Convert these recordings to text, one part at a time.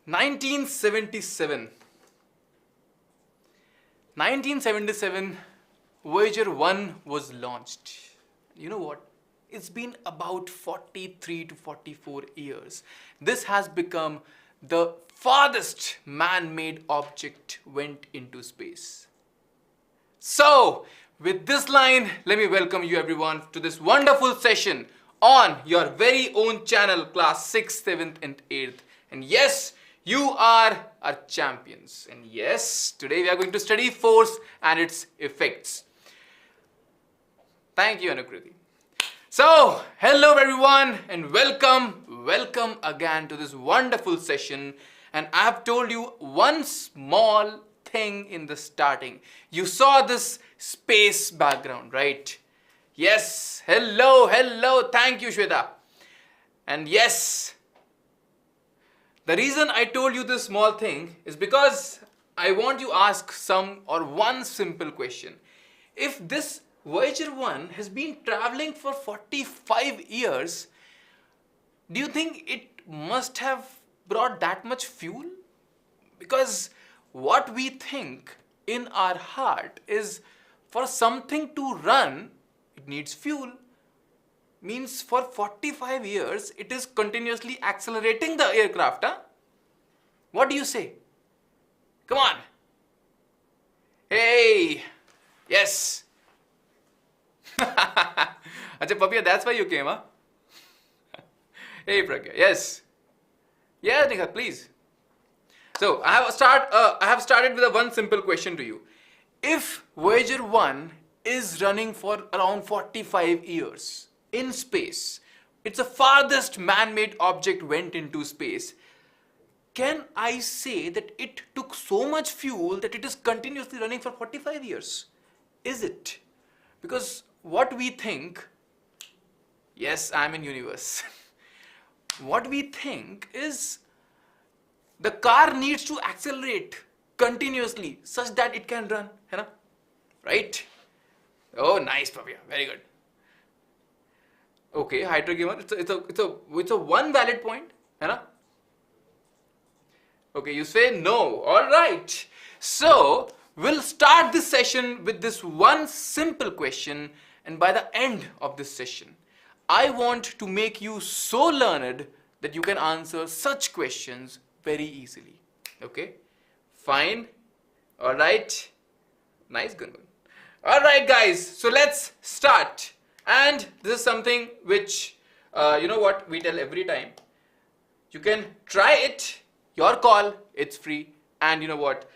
1977. 1977, Voyager 1 was launched. You know what? It's been about 43 to 44 years. This has become the farthest man-made object went into space. So, with this line, let me welcome you everyone to this wonderful session on your very own channel, class 6th, 7th and 8th. And yes, you are our champions. And yes, today we are going to study force and its effects. Thank you, Anukriti. So, hello everyone and welcome again to this wonderful session. And I have told you one small thing in the starting. You saw this space background, right? Yes, hello, thank you, Shweta. And yes, the reason I told you this small thing is because I want you to ask one simple question. If this Voyager 1 has been traveling for 45 years, do you think it must have brought that much fuel? Because what we think in our heart is for something to run, it needs fuel. Means for 45 years, it is continuously accelerating the aircraft. Huh? What do you say? Come on. Hey, yes. Acha, Papia, that's why you came, huh? Hey, Pragya, yes. Yeah, Nikhat, please. So, I have started with one simple question to you. If Voyager 1 is running for around 45 years in space, it's the farthest man-made object went into space, can I say that it took so much fuel that it is continuously running for 45 years? Is it? Because what we think, yes, I'm in universe. What we think is the car needs to accelerate continuously such that it can run, right? Oh, nice, Pavya. Very good. Okay, Hydra Gamer, it's a one valid point, Okay, you say no. All right. So we'll start this session with this one simple question, and by the end of this session, I want to make you so learned that you can answer such questions very easily. Okay? Fine. All right. Nice, good one. All right, guys. So let's start. And this is something which, you know what, we tell every time. You can try it. Your call. It's free. And you know what?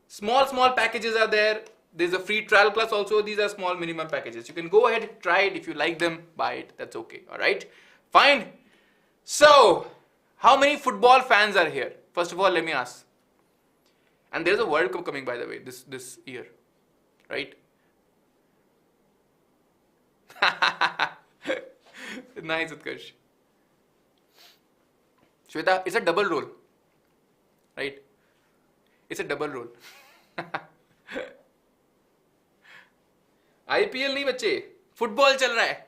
Small packages are there. There's a free trial class also. These are small minimum packages. You can go ahead, try it. If you like them, buy it. That's okay. All right? Fine. So, how many football fans are here? First of all, let me ask. And there's a World Cup coming, by the way, this year. Right? Nice, Utkarsh. Shweta, it's a double role. Right? It's a double role. IPL नहीं बच्चे, football चल रहा है.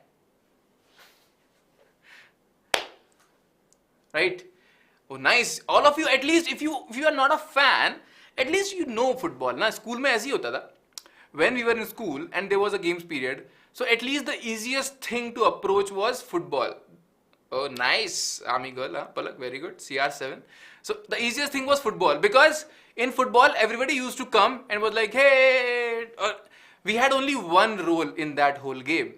Right? Oh, nice. All of you, at least if you are not a fan, at least you know football. ना school में ऐसे ही होता था. When we were in school and there was a games period, so at least the easiest thing to approach was football. Oh, nice, army girl, huh? Palak, very good. CR7. So the easiest thing was football, because in football everybody used to come and was like, hey, we had only one role in that whole game,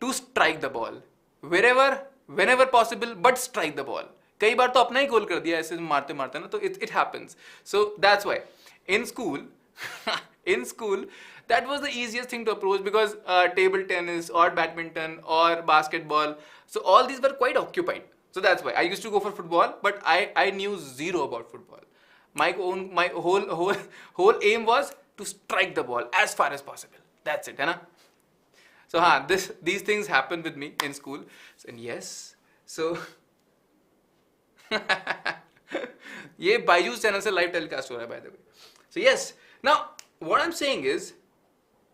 to strike the ball wherever, whenever possible, but strike the ball. कई बार तो अपना ही गोल कर दिया ऐसे मारते ना, तो it happens. So that's why in school that was the easiest thing to approach, because table tennis or badminton or basketball, so all these were quite occupied. So that's why I used to go for football, but I knew zero about football. My whole aim was to strike the ball as far as possible. That's it, है ना? So these things happened with me in school, and yes, so ये BYJU'S channel से live telecast हो रहा है, by the way. So yes, now what I'm saying is,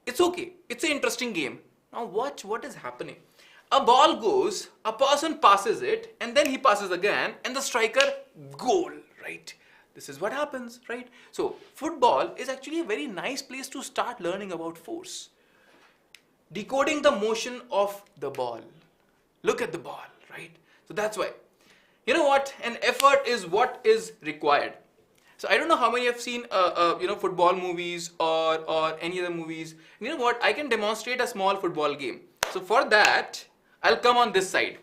it's okay. It's an interesting game. Now watch what is happening. A ball goes, a person passes it, and then he passes again, and the striker, goal, right? this is what happens, right? So football is actually a very nice place to start learning about force. Decoding the motion of the ball. Look at the ball, right? So that's why. You know what? An effort is what is required. So I don't know how many have seen football movies or any other movies. You know what? I can demonstrate a small football game. So for that, I'll come on this side.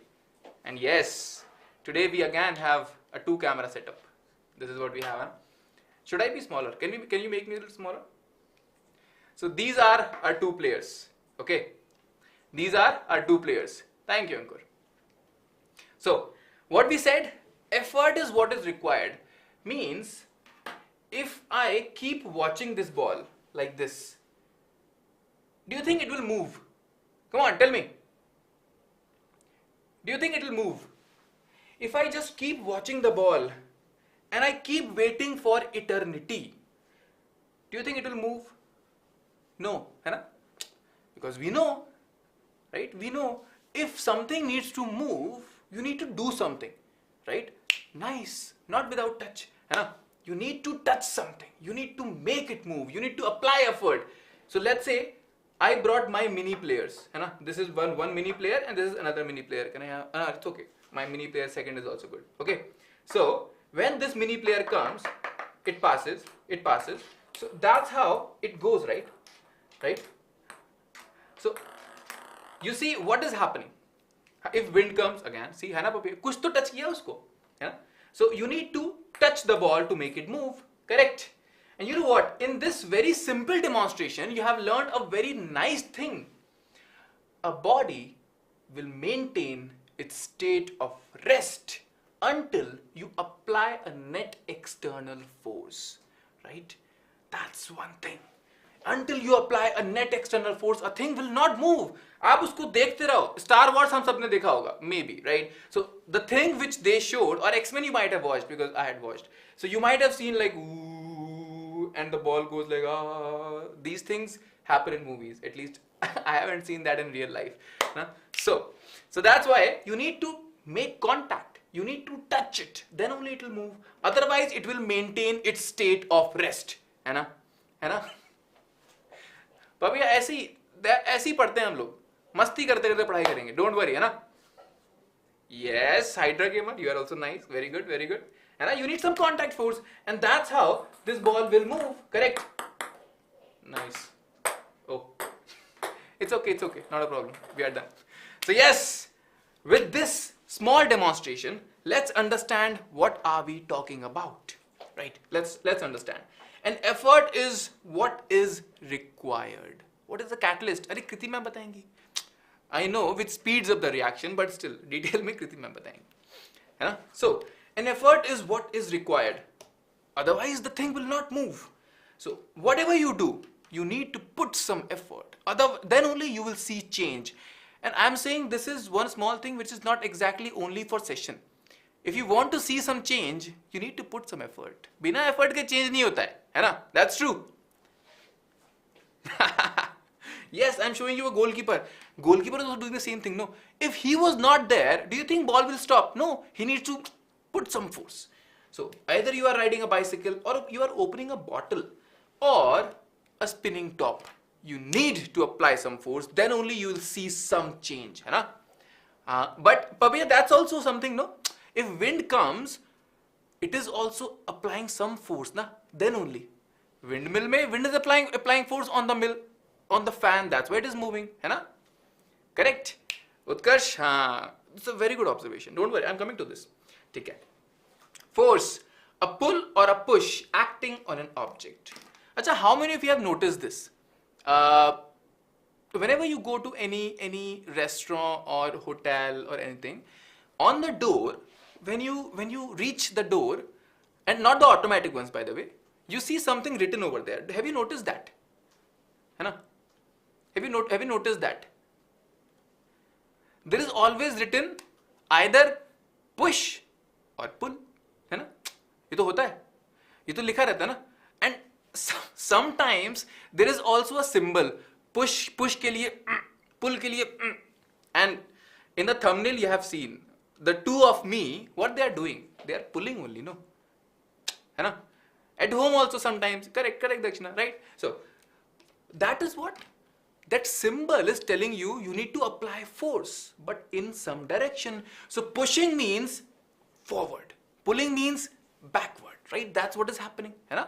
And yes, today we again have a 2-camera setup. This is what we have. Huh? Should I be smaller? Can you make me a little smaller? So these are our 2 players. Okay. These are our 2 players. Thank you, Ankur. So what we said, effort is what is required. Means if I keep watching this ball like this, do you think it will move? Come on, tell me. Do you think it will move? If I just keep watching the ball and I keep waiting for eternity, do you think it will move? No, hai na? Because we know, right? We know if something needs to move, you need to do something, right? Nice, not without touch. Hai na? You need to touch something. You need to make it move. You need to apply effort. So let's say I brought my mini players. Hai na? This is one mini player and this is another mini player. Can I have? It's okay. My mini player second is also good. Okay. So when this mini player comes, it passes. So that's how it goes, right? Right? So you see what is happening. If wind comes again, see, है ना पापी, कुछ तो touch किया उसको, है ना? So you need to touch the ball to make it move, correct? And you know what? In this very simple demonstration, you have learned a very nice thing. A body will maintain its state of rest until you apply a net external force, right? That's one thing. Until you apply a net external force, a thing will not move. आप उसको देखते रहो. Star Wars हम सबने देखा होगा, maybe, right? So the thing which they showed, or X-Men you might have watched because I had watched. So you might have seen like, ooh, and the ball goes like, ah. These things happen in movies. At least I haven't seen that in real life. So that's why you need to make contact. You need to touch it. Then only it will move. Otherwise, it will maintain its state of rest. है ना? है ना? पापी ऐसे ही पढ़ते हैं हम लोग. मस्ती करते करते पढ़ाई करेंगे. Don't worry, है ना? Yes, Hydra gamer, you are also nice. Very good, very good. And you need some contact force, and that's how this ball will move. Correct? Nice. Oh, it's okay, not a problem. We are done. So yes, with this small demonstration, let's understand what are we talking about, right? Let's understand. An effort is what is required. What is the catalyst? अरे कृति ma'am बताएंगी. I know which speeds up the reaction, but still detail में कृति ma'am बताएंगी. है ना? So an effort is what is required. Otherwise the thing will not move. So whatever you do, you need to put some effort. Then only you will see change. And I'm saying this is one small thing which is not exactly only for session. If you want to see some change, you need to put some effort. बिना effort के change नहीं होता है ना? That's true. Yes, I'm showing you a goalkeeper. Goalkeeper is also doing the same thing. No, if he was not there, do you think ball will stop? No, he needs to put some force. So either you are riding a bicycle, or you are opening a bottle, or a spinning top. You need to apply some force. Then only you will see some change. है ना? But Pabya, that's also something, no? If wind comes, it is also applying some force, na? Then only. Windmill mein, wind is applying force on the mill, on the fan. That's why it is moving, hai na? Correct? Utkarsh, it's a very good observation. Don't worry, I'm coming to this. Take care. Force, a pull or a push acting on an object. Acha, how many of you have noticed this? Whenever you go to any restaurant or hotel or anything, on the door, when you reach the door, and not the automatic ones, by the way, you see something written over there. Have you noticed that? है ना? Have you noticed that? There is always written either push or pull. है ना? ये तो होता है. ये तो लिखा रहता है ना? And sometimes there is also a symbol. Push के लिए, pull के लिए. And in the thumbnail you have seen the two of me, what they are doing? They are pulling only, no? है ना? At home also sometimes. Correct, Dakshina, right? So that is what that symbol is telling you. You need to apply force, but in some direction. So pushing means forward, pulling means backward, right? That's what is happening, है ना?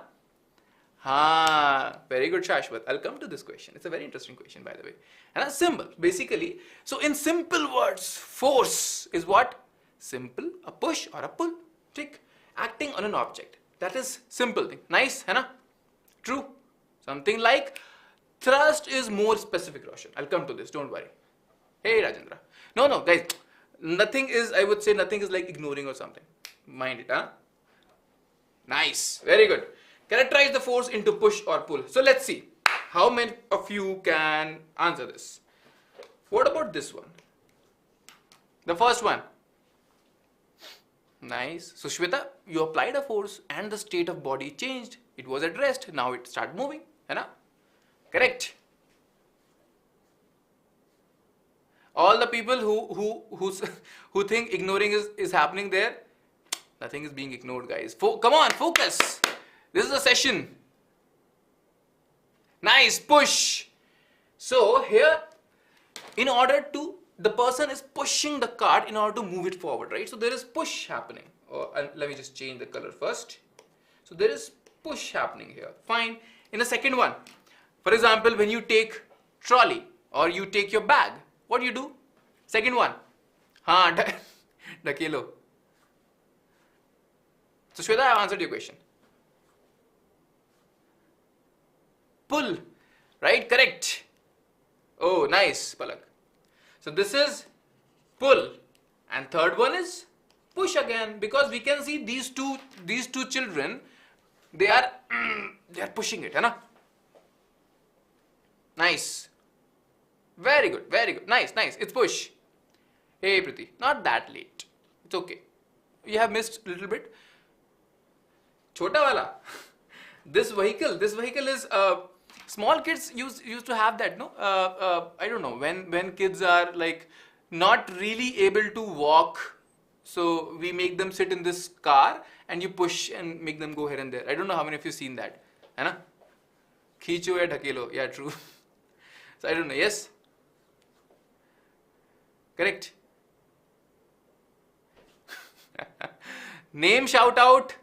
Very good, Shashwat. I'll come to this question. It's a very interesting question, by the way. And a symbol, basically. So in simple words, force is what? Simple, a push or a pull. Tick. Acting on an object. That is simple thing. Nice, है ना? True. Something like thrust is more specific, Roshan. I'll come to this. Don't worry. Hey, Rajendra. No, guys. Nothing is, I would say, nothing is like ignoring or something. Mind it, huh? Nice. Very good. Characterize the force into push or pull. So let's see. How many of you can answer this? What about this one? The first one. Nice. So Shweta, you applied a force and the state of body changed. It was at rest. Now it started moving. है ना? Correct. All the people who think ignoring is happening there, nothing is being ignored, guys. Come on, focus. This is a session. Nice, push. So here, in order to, the person is pushing the cart in order to move it forward, right? So there is push happening. Let me just change the color first. So there is push happening here. Fine. In the second one, for example, when you take trolley or you take your bag, what do you do? Second one. Dakelo. So Shweta, I have answered your question. Pull, right? Correct. Oh, nice, Palak. So this is pull, and third one is push again, because we can see these two children, they are pushing it, है ना? Nice. Very good, very good. Nice. It's push. Hey, Priti, not that late. It's okay. You have missed a little bit. Chota wala. This vehicle is small kids used to have that, no? I don't know, when kids are like not really able to walk, so we make them sit in this car and you push and make them go here and there. I don't know how many of you seen that, है ना? Khicho ya dhakelo. Yeah, true. So I don't know. Yes, correct. Name shout out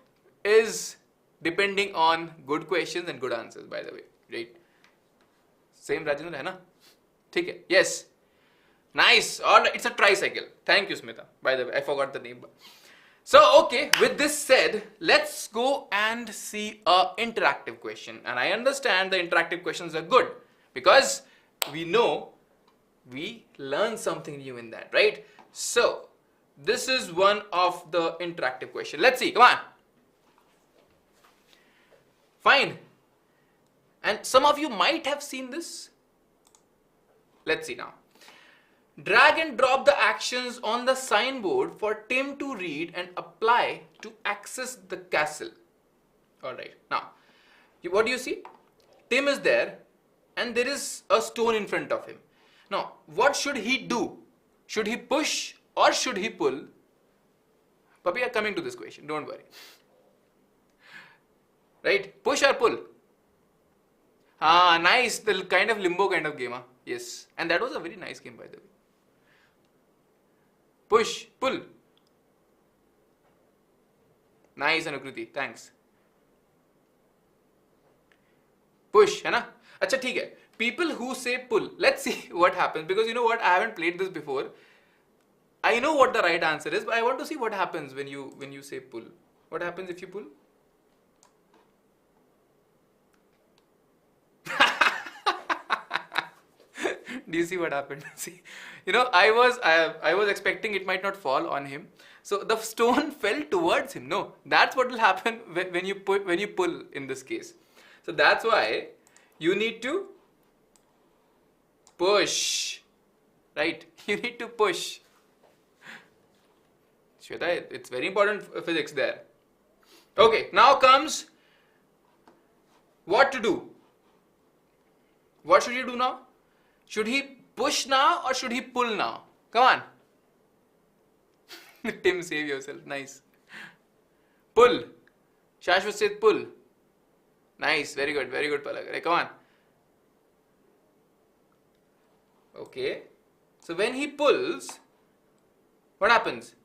is depending on good questions and good answers, by the way, right? Same Rajendra, है ना? ठीक है. Yes. Nice. All right. It's a tricycle. Thank you, Smita. By the way, I forgot the name. So, okay. With this said, let's go and see a interactive question. And I understand the interactive questions are good because we know we learn something new in that, right? So, this is one of the interactive questions. Let's see. Come on. Fine. And some of you might have seen this. Let's see now. Drag and drop the actions on the signboard for Tim to read and apply to access the castle. Alright. Now, what do you see? Tim is there and there is a stone in front of him. Now, what should he do? Should he push or should he pull? But we are coming to this question. Don't worry. Right? Push or pull? Nice. The kind of limbo kind of game. Yes. And that was a very nice game, by the way. Push, pull. Nice, Anukruti. Thanks. Push, है ना? अच्छा ठीक है. People who say pull. Let's see what happens, because you know what? I haven't played this before. I know what the right answer is, but I want to see what happens when you say pull. What happens if you pull? Do you see what happened? See, you know, I was expecting it might not fall on him, so the stone fell towards him. No, that's what will happen when you pull in this case. So that's why you need to push, right? You need to push. Shweta, it's very important physics there. Okay, now comes what to do. What should you do now? Should he push now or should he pull now? Come on. Tim, save yourself. Nice. Pull. Shashwat said pull. Nice, very good, Palak. Come on. Okay. So when he pulls, what happens?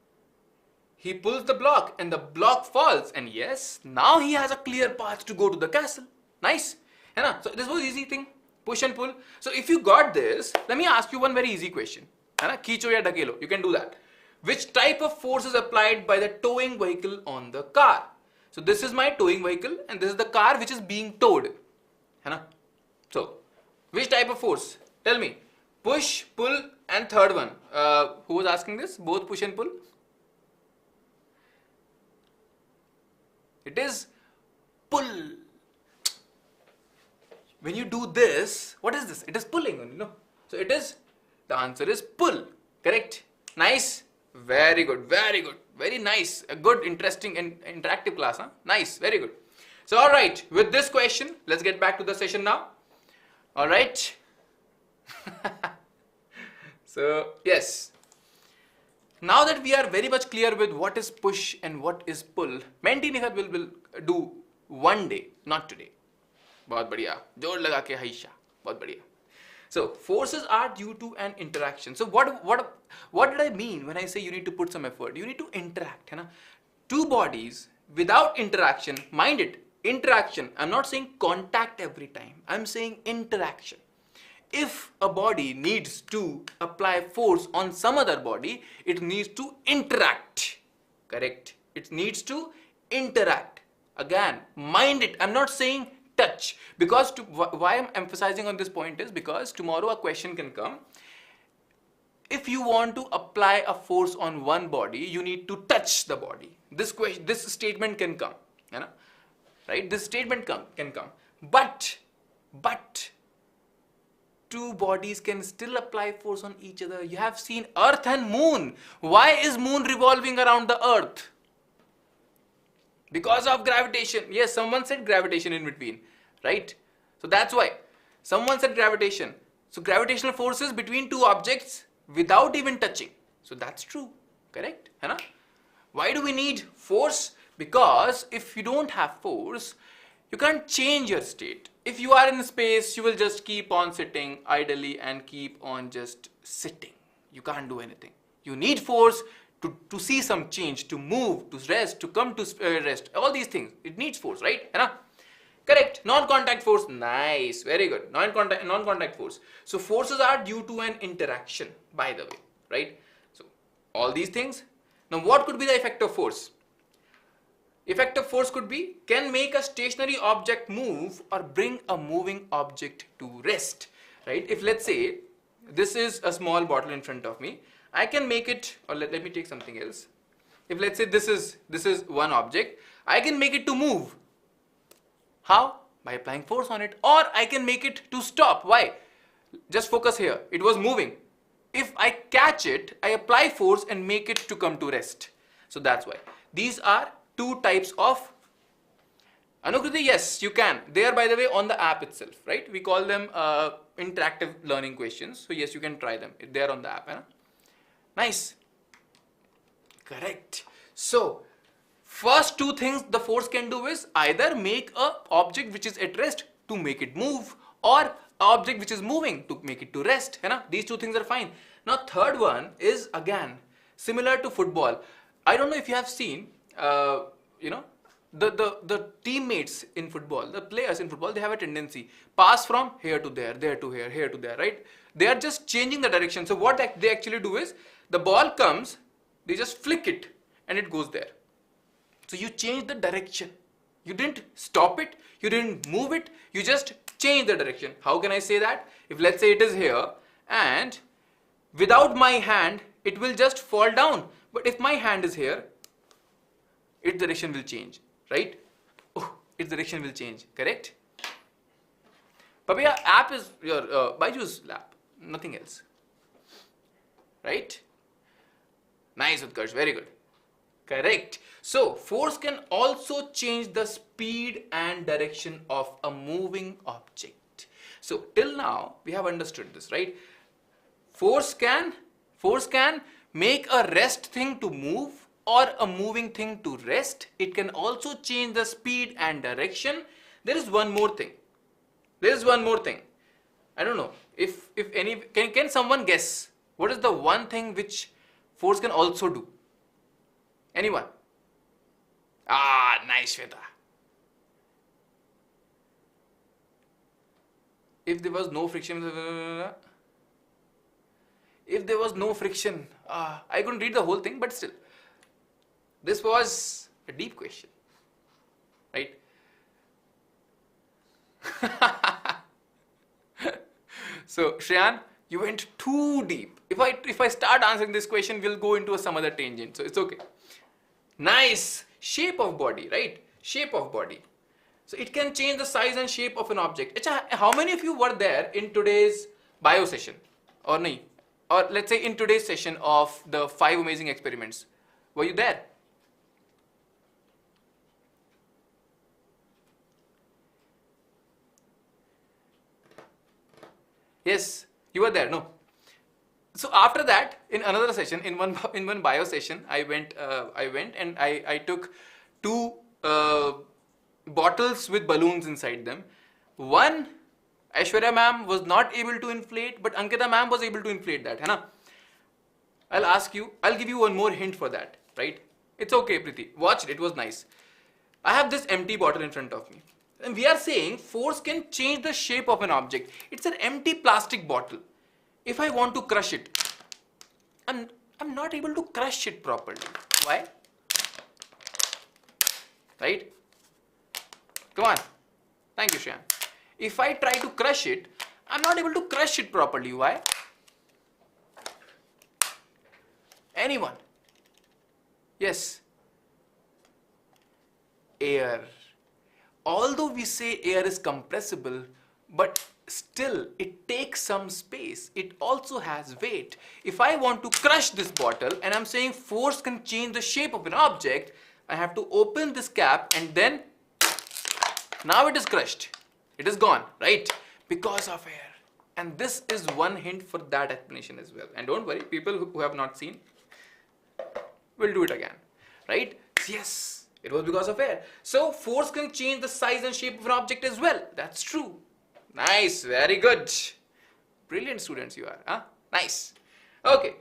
He pulls the block and the block falls, and yes, now he has a clear path to go to the castle. Nice. So this was easy thing. Push and pull. So if you got this, let me ask you one very easy question. Khicho ya dhakelo. You can do that. Which type of force is applied by the towing vehicle on the car? So this is my towing vehicle and this is the car which is being towed. So which type of force? Tell me. Push, pull, and third one. Who was asking this? Both push and pull? It is pull. When you do this, what is this? It is pulling, So it is, the answer is pull. Correct? Nice. Very good. Very nice. A good, interesting and interactive class. Nice. Very good. So alright, with this question, let's get back to the session now. Alright. So, yes. Now that we are very much clear with what is push and what is pull, Menti Nikhat will do one day, not today. बहुत बढ़िया, जोर लगा के हाइशा, बहुत बढ़िया. So forces are due to an interaction. So what did I mean when I say you need to put some effort? You need to interact. Two bodies without interaction, mind it, interaction. I'm not saying contact every time. I'm saying interaction. If a body needs to apply force on some other body, it needs to interact. Correct? It needs to interact. Again, mind it. I'm not saying touch, because why I'm emphasizing on this point is because tomorrow a question can come. If you want to apply a force on one body, you need to touch the body. This statement can come, right? This statement can come. But two bodies can still apply force on each other. You have seen Earth and Moon. Why is Moon revolving around the Earth? Because of gravitation. Yes, someone said gravitation in between, right? So that's why. Someone said gravitation. So gravitational forces between two objects without even touching. So that's true, correct? Why do we need force? Because if you don't have force, you can't change your state. If you are in space, you will just keep on sitting idly and keep on just sitting. You can't do anything. You need force to see some change, to move, to rest, to come to rest. All these things. It needs force, right? Correct. Non-contact force. Nice. Very good. Non-contact force. So forces are due to an interaction, by the way, right? So all these things. Now what could be the effect of force? Effect of force could be, can make a stationary object move or bring a moving object to rest, right? If let's say this is a small bottle in front of me, I can make it, or let me take something else. If let's say this is one object, I can make it to move. How? By applying force on it. Or I can make it to stop. Why? Just focus here. It was moving. If I catch it, I apply force and make it to come to rest. So that's why. These are two types of Anukriti. Yes, you can. They are, by the way, on the app itself, right? We call them interactive learning questions. So yes, you can try them. They are on the app. Nice. Correct. So first two things the force can do is either make a object which is at rest to make it move, or a object which is moving to make it to rest. These two things are fine. Now third one is again similar to football. I don't know if you have seen the teammates in football, the players in football, they have a tendency pass from here to there, there to here, here to there, right? They are just changing the direction. So what they actually do is the ball comes, they just flick it and it goes there. So you change the direction. You didn't stop it, you didn't move it, you just change the direction. How can I say that? If let's say it is here and without my hand it will just fall down. But if my hand is here, its direction will change, right? Oh, its direction will change, correct? Papaya, app is your BYJU'S lab, nothing else, right? Nice, Utkarsh, very good. Correct. So force can also change the speed and direction of a moving object. So till now we have understood this, right? Force can make a rest thing to move, or a moving thing to rest. It can also change the speed and direction. There is one more thing. There is one more thing. I don't know if any, can someone guess what is the one thing which force can also do? Anyone? Ah, nice, Shweta. If there was no friction, I couldn't read the whole thing, but still, this was a deep question, right? So, Shreyan, you went too deep. If I start answering this question, we'll go into some other tangent, so it's okay. Nice. Shape of body, right? Shape of body. So it can change the size and shape of an object. How many of you were there in today's bio session? Or nahi? Or let's say in today's session of the 5 amazing experiments. Were you there? Yes, you were there, no? So after that, in another session, in one bio session, I went and I took 2 bottles with balloons inside them. One, Aishwarya ma'am was not able to inflate, but Ankita ma'am was able to inflate that, hai na? I'll give you one more hint for that, right? It's okay, Preeti. Watch it, it was nice. I have this empty bottle in front of me. And we are saying force can change the shape of an object. It's an empty plastic bottle. If I want to crush it, I'm not able to crush it properly. Why? Right? Come on. Thank you, Shreyan. If I try to crush it, I'm not able to crush it properly. Why? Anyone? Yes. Air. Although we say air is compressible, but still it takes some space. It also has weight. If I want to crush this bottle and I'm saying force can change the shape of an object, I have to open this cap and then now it is crushed. It is gone, right? Because of air. And this is one hint for that explanation as well. And don't worry, people who have not seen, we'll do it again, right? Yes, it was because of air. So force can change the size and shape of an object as well. That's true. Nice, very good. Brilliant students you are, huh? Nice. Okay,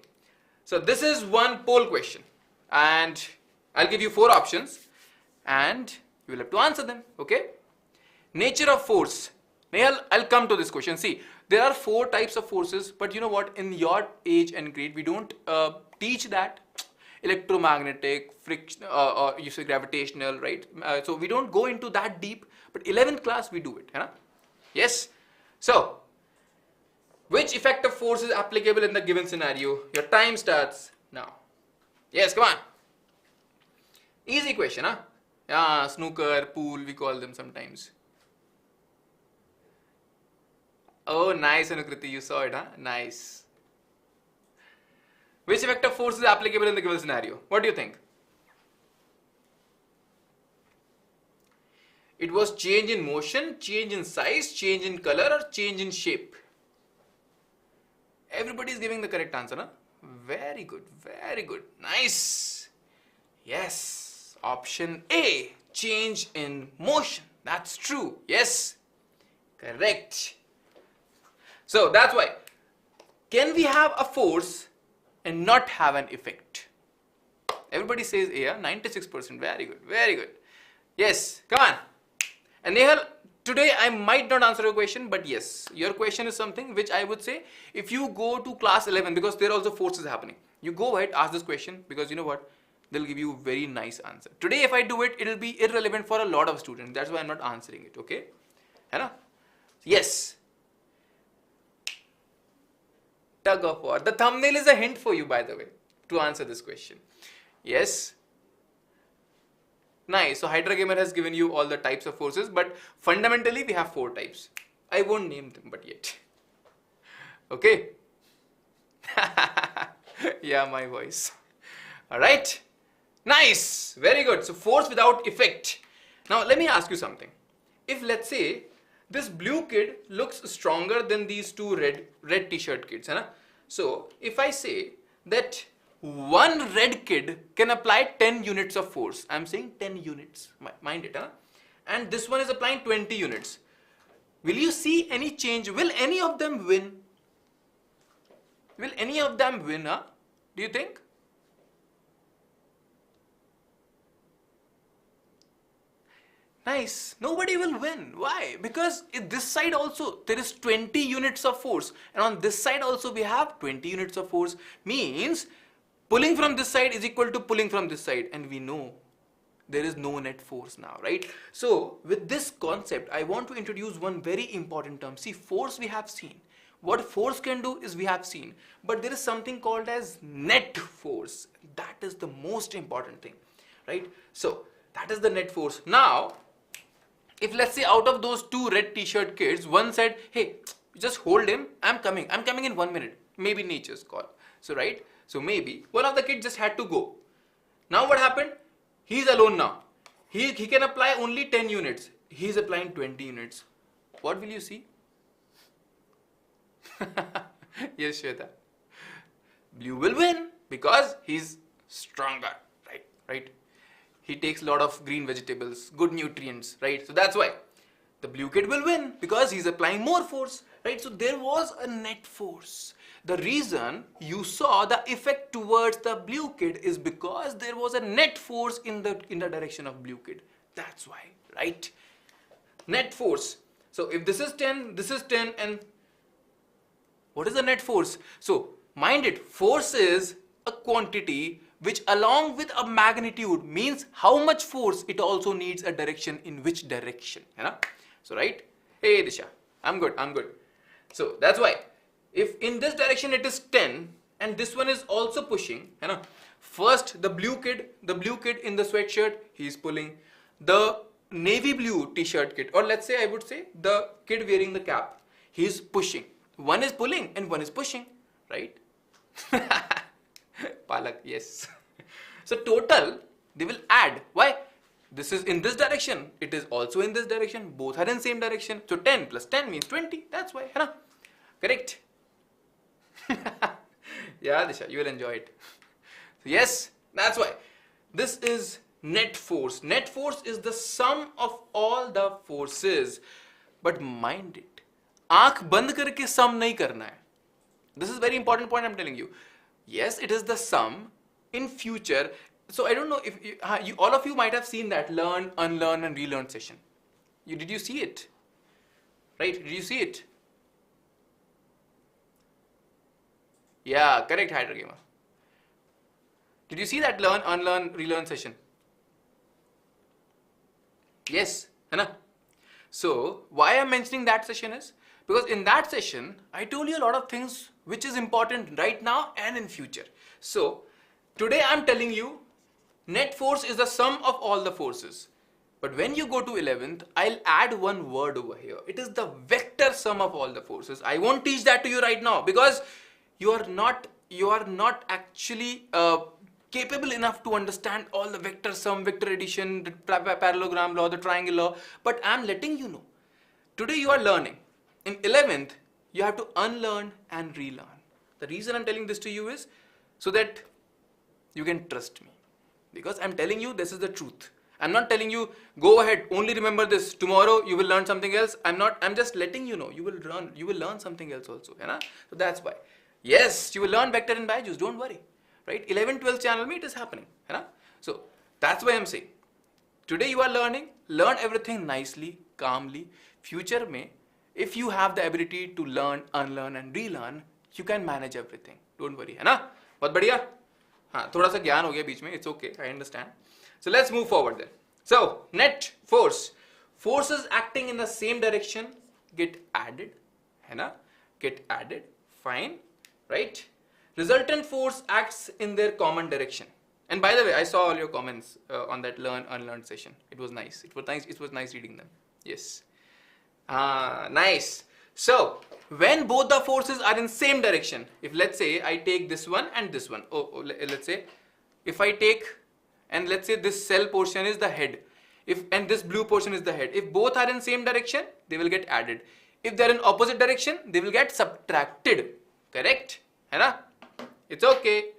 so this is one poll question and I'll give you 4 options and you will have to answer them, okay? Nature of force. Nehal, I'll come to this question. See, there are 4 types of forces, but you know what? In your age and grade, we don't teach that. Electromagnetic, friction, or you say gravitational, right? So we don't go into that deep, but 11th class we do it, huh? Yes. So, which effective force is applicable in the given scenario? Your time starts now. Yes, come on. Easy question, huh? Yeah, snooker, pool, we call them sometimes. Oh, nice, Anukriti, you saw it, huh? Nice. Which effective force is applicable in the given scenario? What do you think? It was change in motion, change in size, change in color, or change in shape? Everybody is giving the correct answer, huh? Very good, very good. Nice. Yes. Option A, change in motion. That's true. Yes. Correct. So that's why. Can we have a force and not have an effect? Everybody says A, 96%. Very good, very good. Yes, come on. And Nehal, today I might not answer your question, but yes, your question is something which I would say, if you go to class 11, because there are also forces happening, you go ahead, ask this question, because you know what, they'll give you a very nice answer. Today if I do it, it'll be irrelevant for a lot of students. That's why I'm not answering it, okay? Hai? Yes. Tug of war. The thumbnail is a hint for you, by the way, to answer this question. Yes. Nice. So Hydra Gamer has given you all the types of forces, but fundamentally we have 4 types. I won't name them, but yet. Okay. Yeah, my voice. All right. Nice. Very good. So force without effect. Now let me ask you something. If let's say this blue kid looks stronger than these 2 red t-shirt kids, hai na? So if I say that one red kid can apply 10 units of force. I'm saying 10 units, mind it, huh? And this one is applying 20 units. Will you see any change? Will any of them win? Will any of them win, huh? Do you think? Nice. Nobody will win. Why? Because this side also there is 20 units of force, and on this side also we have 20 units of force. Means pulling from this side is equal to pulling from this side, and we know there is no net force now, right? So with this concept, I want to introduce one very important term. See, force we have seen. What force can do is we have seen, but there is something called as net force. That is the most important thing, right? So that is the net force. Now, if let's say out of those two red t-shirt kids, one said, hey, just hold him, I'm coming in 1 minute, maybe nature's call. So right, so maybe one of the kids just had to go. Now what happened? He's alone now. He can apply only 10 units. He's applying 20 units. What will you see? Yes, Shweta. Blue will win because he's stronger, right? He takes a lot of green vegetables, good nutrients, right? So that's why the blue kid will win because he's applying more force, right? So there was a net force. The reason you saw the effect towards the blue kid is because there was a net force in the direction of blue kid. That's why, right? Net force. So if this is 10, and what is the net force? So mind it, force is a quantity which along with a magnitude means how much force it also needs a direction, in which direction, you know? So right, hey Disha, I'm good. So that's why if in this direction it is 10 and this one is also pushing, you know, first the blue kid in the sweatshirt, he is pulling. The navy blue t-shirt kid, or let's say I would say the kid wearing the cap, he is pushing. One is pulling and one is pushing, right? Palak, yes. So total, they will add. Why? This is in this direction. It is also in this direction. Both are in same direction. So 10 plus 10 means 20. That's why. Hai na? Correct? Yeah, Disha, you will enjoy it. So yes, that's why. This is net force. Net force is the sum of all the forces. But mind it, आँख बंद करके sum नहीं करना है. This is very important point I'm telling you. Yes, it is the sum in future. So I don't know if all of you might have seen that learn, unlearn and relearn session. Did you see it? Right? Did you see it? Yeah, correct, Hydra Gamer. Did you see that learn, unlearn, relearn session? Yes, है ना? So why I'm mentioning that session is because in that session I told you a lot of things which is important right now and in future. So today I'm telling you net force is the sum of all the forces. But when you go to 11th, I'll add one word over here. It is the vector sum of all the forces. I won't teach that to you right now because you are not actually capable enough to understand all the vector sum, vector addition, the parallelogram law, the triangle law. But I'm letting you know. Today you are learning. In 11th, you have to unlearn and relearn. The reason I'm telling this to you is so that you can trust me. Because I'm telling you this is the truth. I'm not telling you go ahead, only remember this. Tomorrow you will learn something else. I'm just letting you know you will learn something else also. Right? So that's why. Yes, you will learn vector in BYJU'S, don't worry. Right? 11, 12 channel me, it is happening. Right? So that's why I'm saying. Today you are learning, learn everything nicely, calmly. Future mein, if you have the ability to learn, unlearn and relearn, you can manage everything. Don't worry. है ना? बहुत बढ़िया? हाँ, थोड़ा सा ज्ञान हो गया बीच में. It's okay, I understand. So let's move forward then. So net force. Forces acting in the same direction get added. है ना? Get added. Fine. Right? Resultant force acts in their common direction. And by the way, I saw all your comments on that learn, unlearn session. It was nice. It was nice reading them. Yes. Nice. So when both the forces are in same direction, if let's say I take this one and this one, let's say if I take and let's say this cell portion is the head, and this blue portion is the head. If both are in same direction, they will get added. If they are in opposite direction, they will get subtracted. Correct? है ना? It's okay.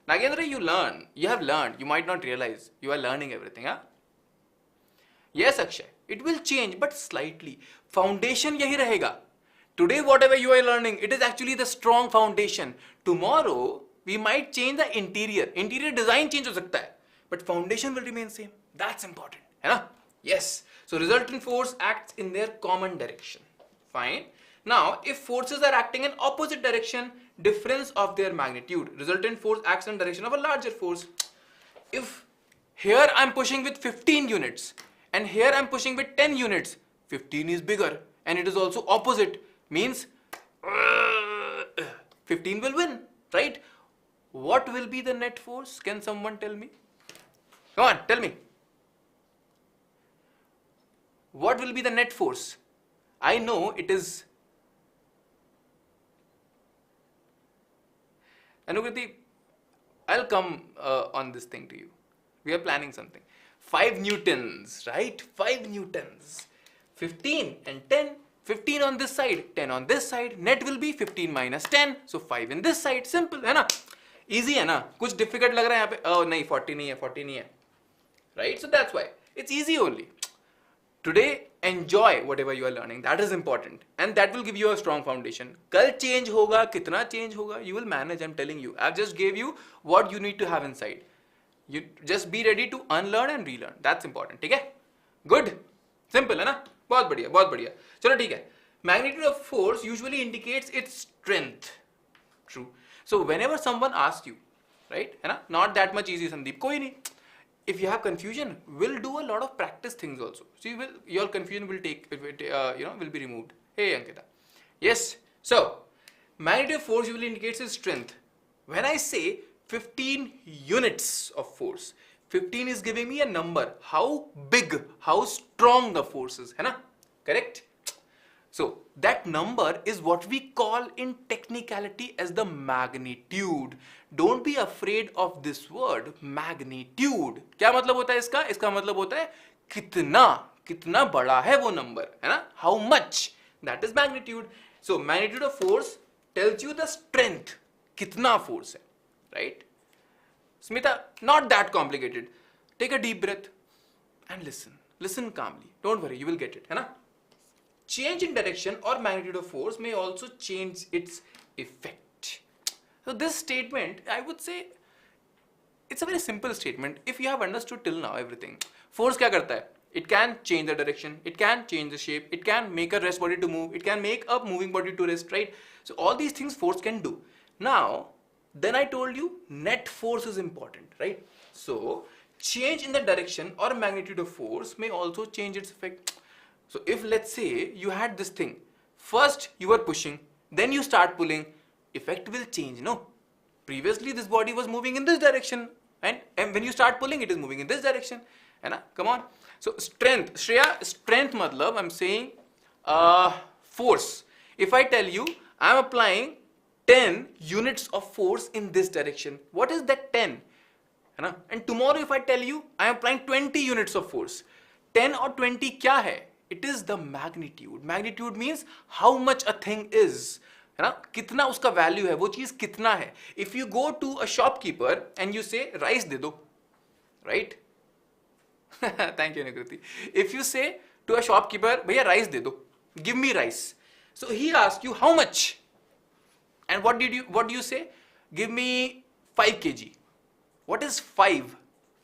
Nagendra, you learn. You have learned. You might not realize. You are learning everything. Huh? Yes, Akshay. It will change, but slightly. Foundation yahi rahega. Today, whatever you are learning, it is actually the strong foundation. Tomorrow, we might change the interior. Interior design change ho sakta hai, but foundation will remain same. That's important. Hai na? Yes. So, resultant force acts in their common direction. Fine. Now, if forces are acting in opposite direction, difference of their magnitude. Resultant force acts in direction of a larger force. If here I am pushing with 15 units and here I am pushing with 10 units, 15 is bigger and it is also opposite. Means 15 will win, right? What will be the net force? Can someone tell me? Come on, tell me. What will be the net force? I know it is... Anukriti, I'll come on this thing to you. We are planning something. 5 newtons, right? 5 newtons. 15 and 10. 15 on this side, 10 on this side. Net will be 15 minus 10. So 5 in this side. Simple, है ना? Easy है ना? कुछ difficult लग रहा है यहाँ पे? Oh नहीं, 40 नहीं है, 40 नहीं है. Right? So that's why. It's easy only. Today, enjoy whatever you are learning. That is important. And that will give you a strong foundation. कल change होगा, कितना change होगा? You will manage, I'm telling you. I've just gave you what you need to have inside. You just be ready to unlearn and relearn. That's important. ठीक है? Good. Simple है ना? बहुत बढ़िया, बहुत बढ़िया. चलो ठीक है. Magnitude of force usually indicates its strength. True. So whenever someone asks you, right? है ना? Not that much easy, Sandeep. कोई नहीं. If you have confusion, we'll do a lot of practice things also. So your confusion will will be removed. Hey Ankita. Yes. So magnitude of force usually indicates its strength. When I say 15 units of force, 15 is giving me a number. How big, how strong the force is. है ना? Correct? So that number is what we call in technicality as the magnitude. Don't be afraid of this word, magnitude. क्या मतलब होता है इसका? इसका मतलब होता है कितना बड़ा है वो number, है ना? How much? That is magnitude. So magnitude of force tells you the strength. कितना force है, right? Smita, not that complicated. Take a deep breath and listen. Listen calmly. Don't worry, you will get it, है ना? Change in direction or magnitude of force may also change its effect. So this statement, I would say, it's a very simple statement. If you have understood till now everything, force क्या करता है? It can change the direction, it can change the shape, it can make a rest body to move, it can make a moving body to rest, right? So all these things force can do. Now, then I told you net force is important, right? So change in the direction or magnitude of force may also change its effect. So if let's say you had this thing, first you were pushing, then you start pulling, effect will change, no? Previously this body was moving in this direction, and when you start pulling it is moving in this direction. Hai na? Come on. So strength, Shreya, strength matlab I'm saying force. If I tell you I'm applying 10 units of force in this direction, what is that 10? Hai na? And tomorrow if I tell you I'm applying 20 units of force, 10 or 20 kya hai? It is the magnitude. Magnitude means how much a thing is. है ना? कितना उसका value है, वो चीज कितना है. If you go to a shopkeeper and you say rice दे दो, right? Thank you Nikriti. If you say to a shopkeeper, भैया rice दे दो, give me rice. So he asks you how much, and what do you say? Give me 5 kg. What is 5?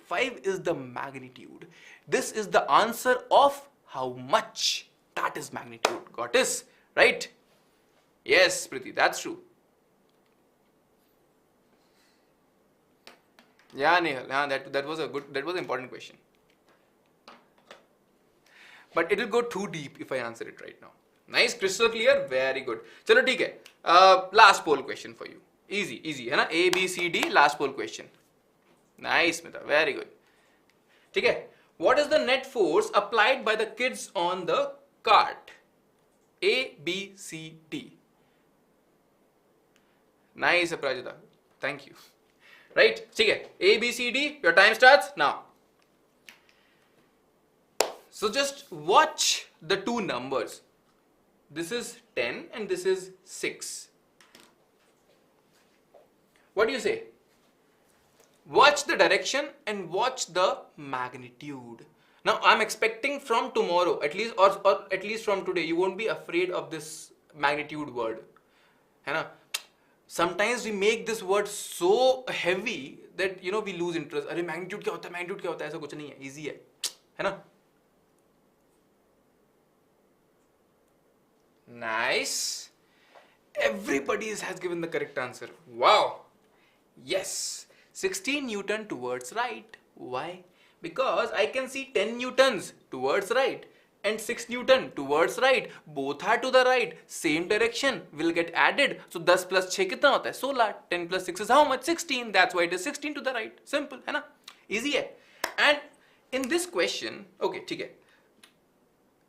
5 is the magnitude. This is the answer of how much. That is magnitude. Got this? Right? Yes, Priti, that's true. Yeah, Nehal. Yeah, that was an important question. But it will go too deep if I answer it right now. Nice, crystal clear, very good. Chalo, ठीक है. Last poll question for you. Easy, है ना? A, B, C, D. Last poll question. Nice, Smita. Very good. ठीक है. What is the net force applied by the kids on the cart? A, B, C, D. Nice, Aprajita. Thank you. Right? ठीक है. A, B, C, D. Your time starts now. So just watch the two numbers. This is 10 and this is 6. What do you say? Watch the direction and watch the magnitude. Now I'm expecting from tomorrow, at least or at least from today, you won't be afraid of this magnitude word. है ना? Sometimes we make this word so heavy that you know we lose interest. अरे magnitude क्या होता है? Magnitude क्या होता है? ऐसा कुछ नहीं है, easy है ना? Nice. Everybody has given the correct answer. Wow. Yes. 16 Newton towards right. Why? Because I can see 10 Newtons towards right and 6 Newton towards right. Both are to the right. Same direction will get added. So 10 plus 6 कितना होता है? 16. 10 plus 6 is how much? 16. That's why it is 16 to the right. Simple, है ना? Easy है. And in this question, okay, ठीक है.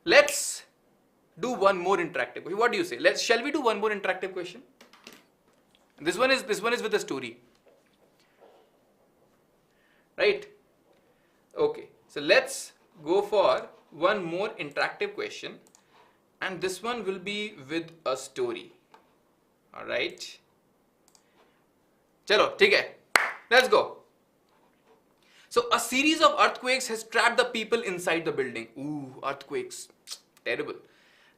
Let's do one more interactive question. What do you say? Shall we do one more interactive question? This one is with a story. Right? Okay. So let's go for one more interactive question, and this one will be with a story. All right. Chalo, ठीक है. Let's go. So a series of earthquakes has trapped the people inside the building. Ooh, earthquakes. Terrible.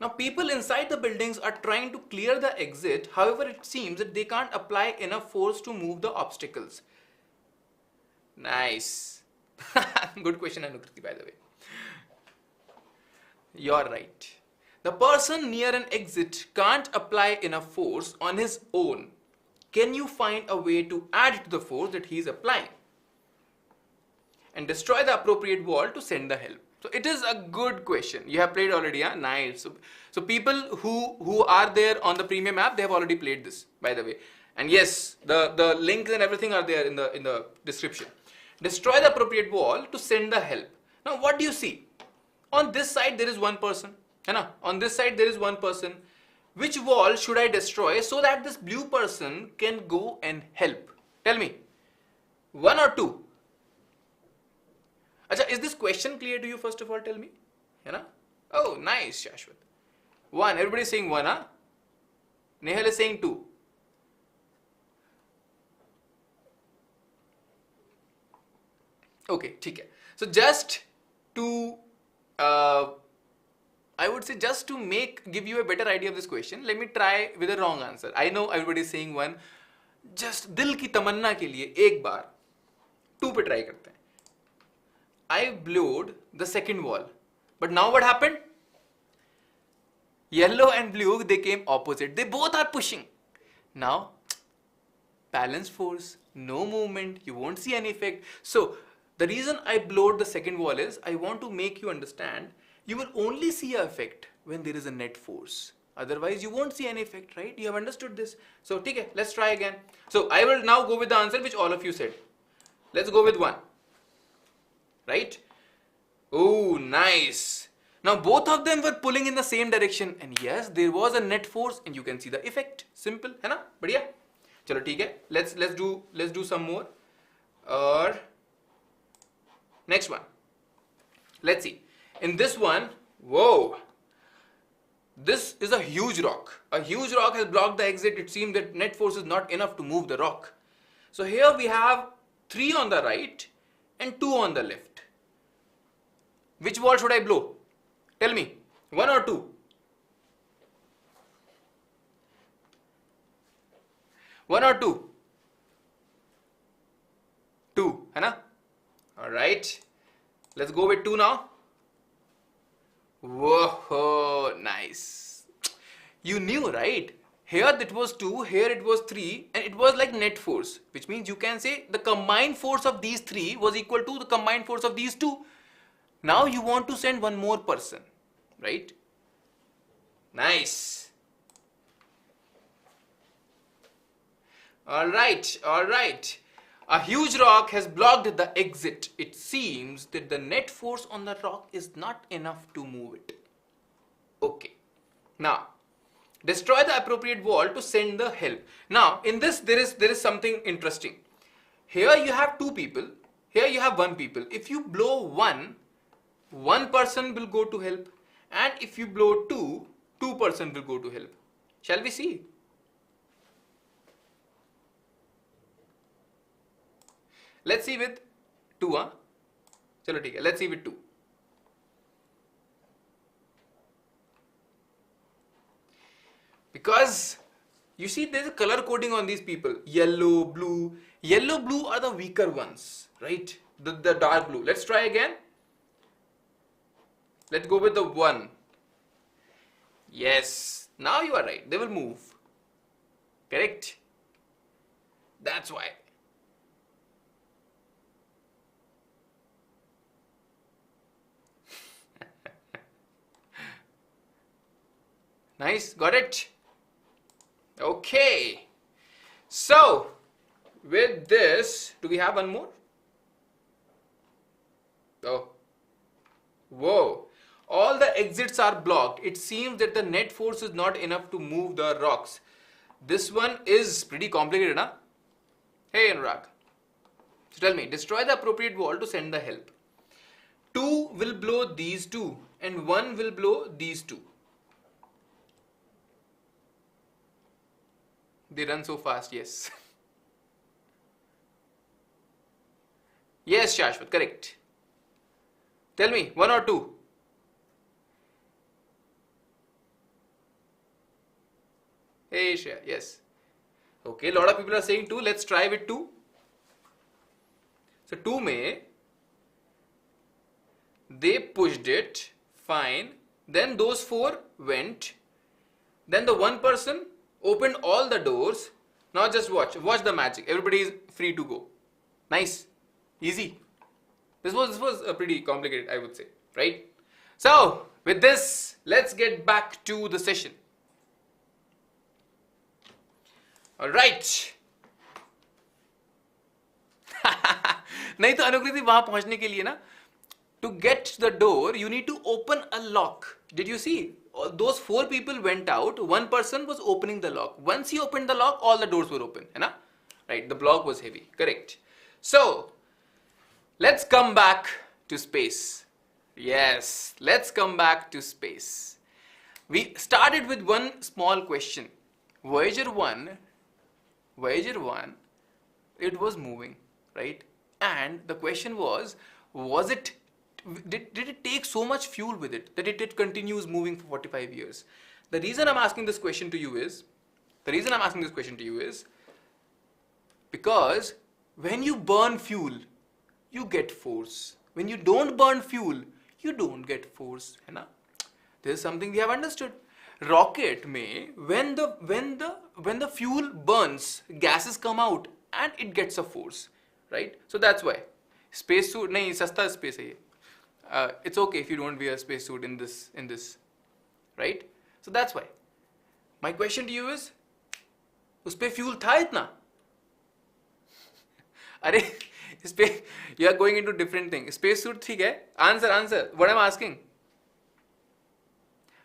Now people inside the buildings are trying to clear the exit. However, it seems that they can't apply enough force to move the obstacles. Nice. Good question, Anukriti, by the way. You're right. The person near an exit can't apply enough force on his own. Can you find a way to add to the force that he is applying and destroy the appropriate wall to send the help? So it is a good question. You have played already, huh? Nice. So people who are there on the premium app, they have already played this, by the way. And yes, the links and everything are there in the description. Destroy the appropriate wall to send the help. Now what do you see? On this side there is one person. On this side there is one person. Which wall should I destroy so that this blue person can go and help? Tell me. 1 or 2? Achha, is this question clear to you first of all? Tell me. Oh, nice, Shashwat. 1. Everybody is saying 1, huh? Nehal is saying 2. Okay, ठीक है. So just to, I would say just to give you a better idea of this question, let me try with a wrong answer. I know everybody is saying 1. Just दिल की तमन्ना के लिए एक बार 2 पे try करते हैं. I blowed the second wall. But now what happened? Yellow and blue, they came opposite. They both are pushing. Now, balance force, no movement, you won't see any effect. So, the reason I blowed the second wall is I want to make you understand you will only see an effect when there is a net force. Otherwise, you won't see any effect, right? You have understood this. So, okay, let's try again. So, I will now go with the answer which all of you said. Let's go with 1. Right? Oh, nice. Now both of them were pulling in the same direction, and yes, there was a net force, and you can see the effect. Simple, है ना? बढ़िया. चलो ठीक है. Let's do some more. Or next one. Let's see. In this one, whoa. This is a huge rock. A huge rock has blocked the exit. It seems that net force is not enough to move the rock. So here we have 3 on the right and 2 on the left. Which wall should I blow? Tell me. 1 or 2? 1 or 2? 2, है ना? Alright. Let's go with 2 now. Whoa, nice. You knew, right? Here it was 2, here it was 3, and it was like net force, which means you can say the combined force of these 3 was equal to the combined force of these 2. Now you want to send one more person, right? Nice. Alright. A huge rock has blocked the exit. It seems that the net force on the rock is not enough to move it. Okay. Now, destroy the appropriate wall to send the help. Now, in this there is something interesting. Here you have 2 people. Here you have 1 people. If you blow 1 person will go to help, and if you blow 2 person will go to help. Shall we see? Let's see with 2, huh? Chalo, theek hai. Let's see with 2. Because you see there's a color coding on these people. Yellow, blue. Yellow, blue are the weaker ones, right? The dark blue. Let's try again. Let's go with the 1. Yes. Now you are right. They will move. Correct? That's why. Nice. Got it? Okay. So, with this, do we have one more? Oh. Whoa. All the exits are blocked. It seems that the net force is not enough to move the rocks. This one is pretty complicated, huh? Hey, Anurag. So tell me, destroy the appropriate wall to send the help. 2 will blow these 2 and 1 will blow these 2. They run so fast, yes. Yes, Shashwat, correct. Tell me, 1 or 2? Hey, Shreya, yes. Okay, a lot of people are saying 2. Let's try with 2. So 2 mein, they pushed it, fine. Then those 4 went. Then the one person opened all the doors. Now just watch the magic. Everybody is free to go. Nice, easy. This was pretty complicated, I would say, right? So with this, let's get back to the session. All right. नहीं तो अनुकृति वहां पहुंचने के लिए ना, to get to the door you need to open a lock. Did you see? Those 4 people went out. One person was opening the lock. Once he opened the lock, all the doors were open. है ना? Right? The block was heavy. Correct. So let's come back to space. Yes, let's come back to space. We started with one small question. Voyager 1, it was moving, right? And the question was it, did it take so much fuel with it that it continues moving for 45 years? The reason I'm asking this question to you is, because when you burn fuel, you get force. When you don't burn fuel, you don't get force. है ना? This is something we have understood. Rocket में, when the fuel burns, gases come out and it gets a force, right? So that's why. Space suit, नहीं सस्ता space है ये. It's okay if you don't wear a space suit in this, right? So that's why. My question to you is, उस पे fuel था इतना? अरे इस पे you are going into different thing. Space suit ठीक है? Answer. What I'm asking?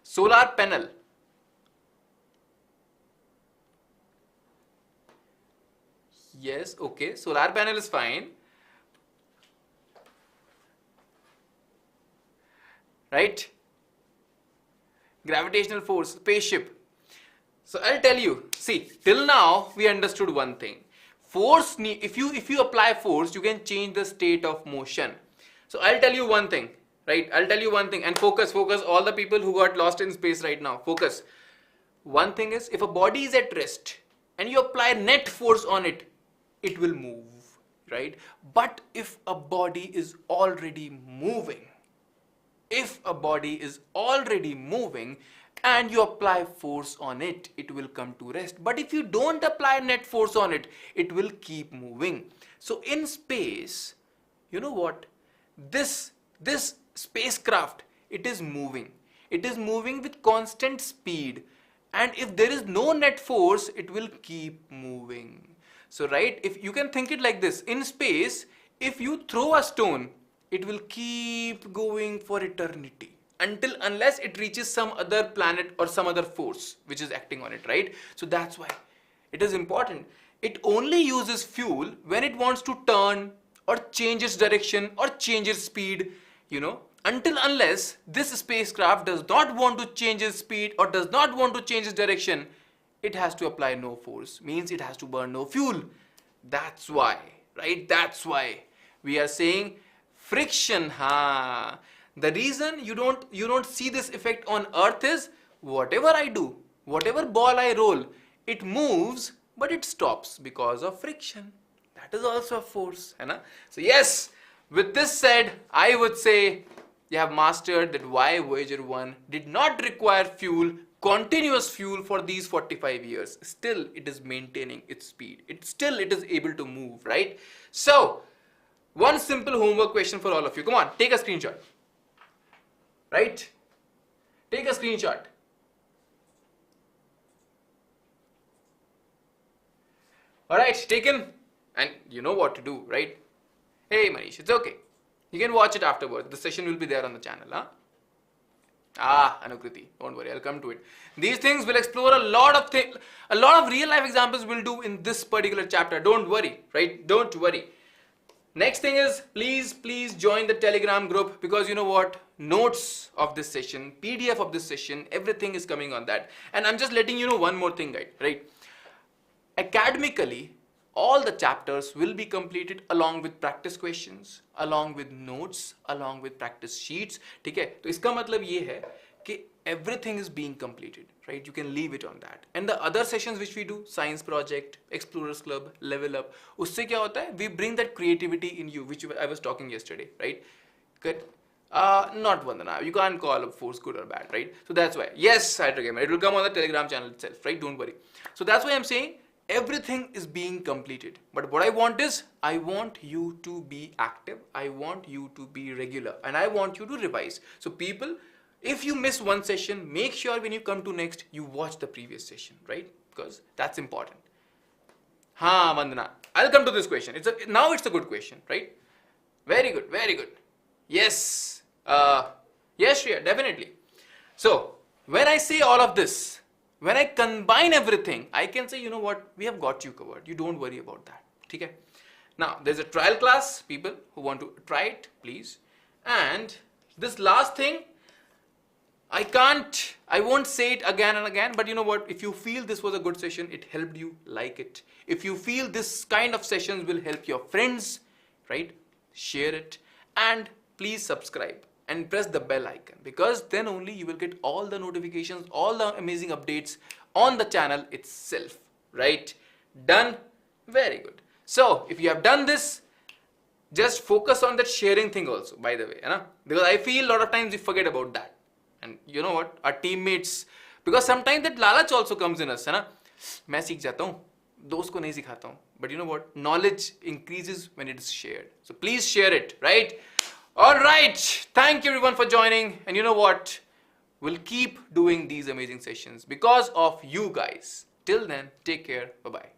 Solar panel. Yes, okay. Solar panel is fine. Right? Gravitational force, spaceship. So I'll tell you, see, till now we understood one thing. Force, if you apply force, you can change the state of motion. So I'll tell you one thing, right? I'll tell you one thing, and focus, all the people who got lost in space right now, focus. One thing is, if a body is at rest and you apply net force on it, it will move, right? But if a body is already moving, and you apply force on it, it will come to rest. But if you don't apply net force on it, it will keep moving. So in space, you know what? This spacecraft, it is moving. It is moving with constant speed. And if there is no net force, it will keep moving. So right, if you can think it like this, in space, if you throw a stone, it will keep going for eternity unless it reaches some other planet or some other force which is acting on it, right? So that's why it is important. It only uses fuel when it wants to turn or change its direction or change its speed, you know. Unless this spacecraft does not want to change its speed or does not want to change its direction, it has to apply no force, means it has to burn no fuel. That's why, right? That's why we are saying friction. The reason you don't see this effect on Earth is whatever I do, whatever ball I roll, it moves, but it stops because of friction. That is also a force, है ना? So yes, with this said, I would say you have mastered that why Voyager 1 did not require fuel, continuous fuel for these 45 years. Still, it is maintaining its speed. It is able to move, right? So, one simple homework question for all of you. Come on, take a screenshot. Right? Take a screenshot. Alright, taken. And you know what to do, right? Hey Manish, it's okay. You can watch it afterwards. The session will be there on the channel. Anukriti, don't worry, I'll come to it. These things will explore a lot of real life examples we'll do in this particular chapter. Don't worry, right? Don't worry. Next thing is, please join the Telegram group, because you know what? Notes of this session, PDF of this session, everything is coming on that. And I'm just letting you know one more thing, right? Academically, all the chapters will be completed along with practice questions, along with notes, along with practice sheets. ठीक है? तो इसका मतलब ये है कि everything is being completed, right? You can leave it on that. And the other sessions which we do, science project, explorers club, level up, उससे क्या होता है? We bring that creativity in you, which I was talking yesterday, right? Good. Not Vandana. You can't call a force good or bad, right? So that's why. Yes, it will come on the Telegram channel itself, right? Don't worry. So that's why I'm saying everything is being completed. But what I want is, I want you to be active. I want you to be regular. And I want you to revise. So people, if you miss one session, make sure when you come to next, you watch the previous session, right? Because that's important. Vandana. I'll come to this question. Now it's a good question, right? Very good, very good. Yes. Yes, Shreya, definitely. So, when I say all of this, when I combine everything, I can say, you know what, we have got you covered. You don't worry about that. Okay? Now, there's a trial class, people who want to try it, please. And this last thing, I won't say it again and again, but you know what, if you feel this was a good session, it helped you, like it. If you feel this kind of sessions will help your friends, right, share it, and please subscribe and press the bell icon, because then only you will get all the notifications, all the amazing updates on the channel itself, right? Done? Very good. So, if you have done this, just focus on that sharing thing also, by the way, because I feel a lot of times we forget about that. And you know what? Our teammates, because sometimes that lalach also comes in us, मैं सीख जाता हूँ, दोस्त को नहीं सिखाता हूँ. But you know what? Knowledge increases when it is shared. So please share it, right? Alright, thank you everyone for joining, and you know what, we'll keep doing these amazing sessions because of you guys. Till then, take care, bye bye.